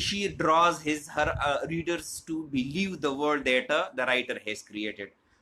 she draws her readers to believe the world that the writer has created।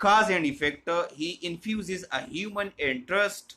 cause and effect, he infuses a human interest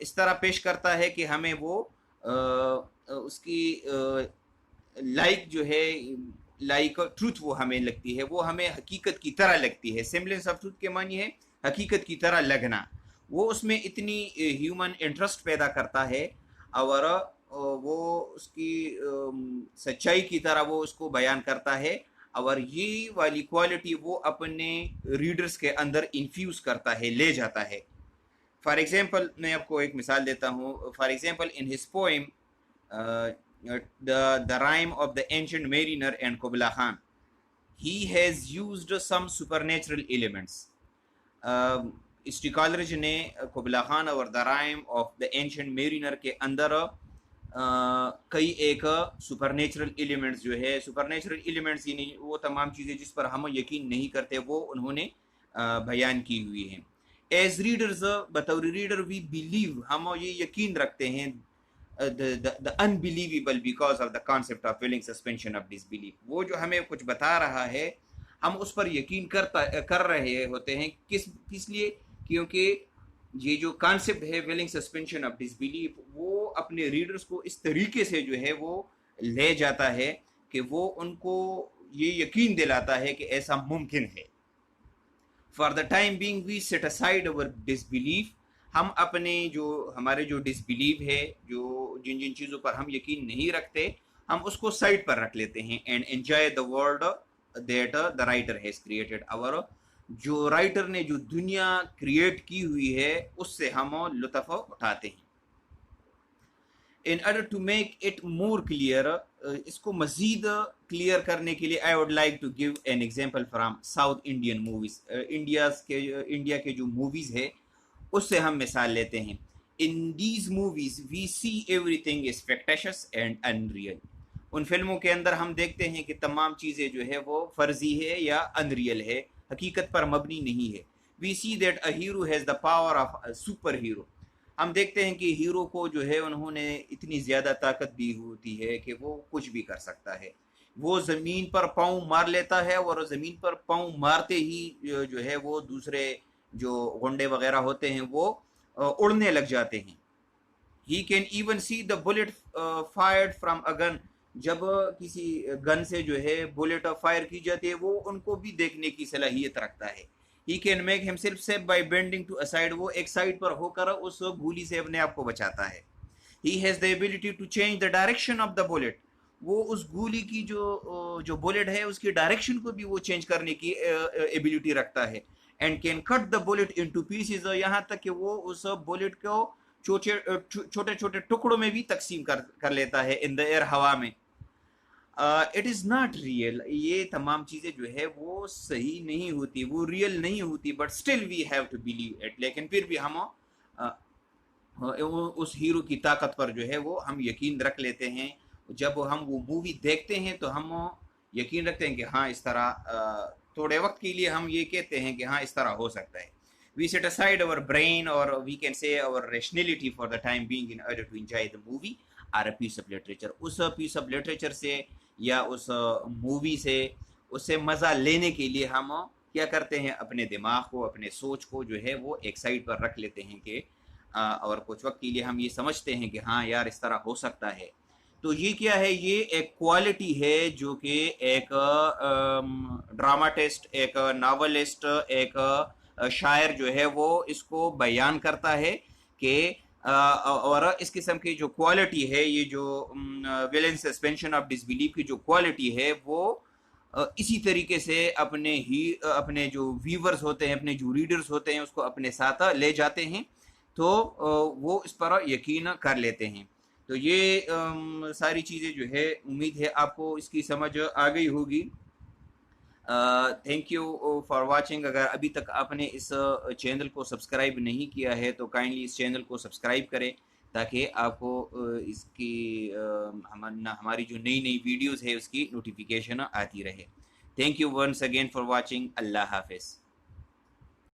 اس طرح پیش کرتا ہے کہ ہمیں وہ اس کی لائک جو ہے لائک ٹروتھ وہ ہمیں لگتی ہے، وہ ہمیں حقیقت کی طرح لگتی ہے. سیمبلنس آف ٹروتھ کے معنی ہے حقیقت کی طرح لگنا. وہ اس میں اتنی ہیومن انٹرسٹ پیدا کرتا ہے اور وہ اس کی سچائی کی طرح وہ اس کو بیان کرتا ہے، اور یہ والی کوالٹی وہ اپنے ریڈرز کے اندر انفیوز کرتا ہے، لے جاتا ہے. فار ایگزامپل میں آپ کو ایک مثال دیتا ہوں. For example in his poem the rhyme of the ancient mariner and Kubla Khan, he has used some supernatural elements. S T Coleridge نے قبلا خان اور the rime of the ancient mariner کے اندر کئی ایک سپر نیچرل ایلیمنٹس جو ہے، super natural elements یعنی وہ تمام چیزیں جس پر ہم یقین نہیں کرتے وہ انہوں نے بیان کی ہوئی ہیں. ایز ریڈرز، بطور ریڈر وی بلیو، ہم یہ یقین رکھتے ہیں the unbelievable because of the concept of willing suspension of disbelief. وہ جو ہمیں کچھ بتا رہا ہے ہم اس پر یقین کر رہے ہوتے ہیں. کس لیے؟ کیونکہ یہ جو کانسیپٹ ہے willing suspension of disbelief وہ اپنے ریڈرز کو اس طریقے سے جو ہے وہ لے جاتا ہے کہ وہ ان کو یہ یقین دلاتا ہے کہ ایسا ممکن ہے. For the time being we set aside our disbelief. ہم اپنے جو ہمارے جو ڈس بلیو ہے، جو جن چیزوں پر ہم یقین نہیں رکھتے، ہم اس کو سائڈ پر رکھ لیتے ہیں. And enjoy the world that the writer has created. اور جو رائٹر نے جو دنیا کریٹ کی ہوئی ہے اس سے ہم لطف اٹھاتے ہیں. In order to make it more clear, اس کو مزید کلیئر کرنے کے لیے I would like to give an example from South Indian movies. India کے جو موویز ہے اس سے ہم مثال لیتے ہیں. In these movies we see everything is fictitious and unreal. ان فلموں کے اندر ہم دیکھتے ہیں کہ تمام چیزیں جو ہے وہ فرضی ہے یا انریل ہے، حقیقت پر مبنی نہیں ہے. We see that a hero has the power of a superhero. ہم دیکھتے ہیں کہ ہیرو کو جو ہے انہوں نے اتنی زیادہ طاقت دی ہوتی ہے کہ وہ کچھ بھی کر سکتا ہے. وہ زمین پر پاؤں مار لیتا ہے اور زمین پر پاؤں مارتے ہی جو ہے وہ دوسرے جو غنڈے وغیرہ ہوتے ہیں وہ اڑنے لگ جاتے ہیں. He can even see the bullet fired from a gun. جب کسی گن سے جو ہے بلٹ فائر کی جاتی ہے وہ ان کو بھی دیکھنے کی صلاحیت رکھتا ہے. He can make himself safe by bending to a side. وہ ایک سائڈ پر ہو کر اس گولی سے اپنے آپ کو بچاتا ہے. He has the ability to change the direction of the bullet. وہ اس گولی کی جو بلٹ ہے اس کی ڈائریکشن کو بھی وہ چینج کرنے کی ایبلٹی رکھتا ہے. And can cut the bullet into pieces. یہاں تک کہ وہ اس بلٹ کو چھوٹے چھوٹے ٹکڑوں میں بھی تقسیم کر لیتا ہے in the air، ہوا میں. It is not real. یہ تمام چیزیں جو ہے وہ صحیح نہیں ہوتی، وہ ریئل نہیں ہوتی، but still we have to believe it. لیکن پھر بھی ہم اس ہیرو کی طاقت پر جو ہے وہ ہم یقین رکھ لیتے ہیں. جب ہم وہ مووی دیکھتے ہیں تو ہم یقین رکھتے ہیں کہ ہاں اس طرح، تھوڑے وقت کے لیے ہم یہ کہتے ہیں کہ ہاں اس طرح ہو سکتا ہے. We set aside our brain or we can say our rationality for the time being in order to enjoy the movie or a piece of literature. Us piece of literature سے یا اس مووی سے اس سے مزہ لینے کے لیے ہم کیا کرتے ہیں، اپنے دماغ کو، اپنے سوچ کو جو ہے وہ ایک سائڈ پر رکھ لیتے ہیں کہ اور کچھ وقت کے لیے ہم یہ سمجھتے ہیں کہ ہاں یار اس طرح ہو سکتا ہے. تو یہ کیا ہے، یہ ایک کوالٹی ہے جو کہ ایک ڈراماٹسٹ، ایک ناولسٹ، ایک شاعر جو ہے وہ اس کو بیان کرتا ہے کہ اور اس قسم کی جو کوالٹی ہے، یہ جو willing suspension of disbelief کی جو کوالٹی ہے وہ اسی طریقے سے اپنے جو ویورز ہوتے ہیں، اپنے جو ریڈرز ہوتے ہیں اس کو اپنے ساتھ لے جاتے ہیں تو وہ اس پر یقین کر لیتے ہیں. تو یہ ساری چیزیں جو ہے امید ہے آپ کو اس کی سمجھ آ گئی ہوگی. Thank you for watching. اگر ابھی تک آپ نے اس چینل کو سبسکرائب نہیں کیا ہے تو کائنڈلی اس چینل کو سبسکرائب کریں تاکہ آپ کو اس کی ہماری جو نئی ویڈیوز ہے اس کی نوٹیفیکیشن آتی رہے. Thank you once again for watching. اللہ حافظ.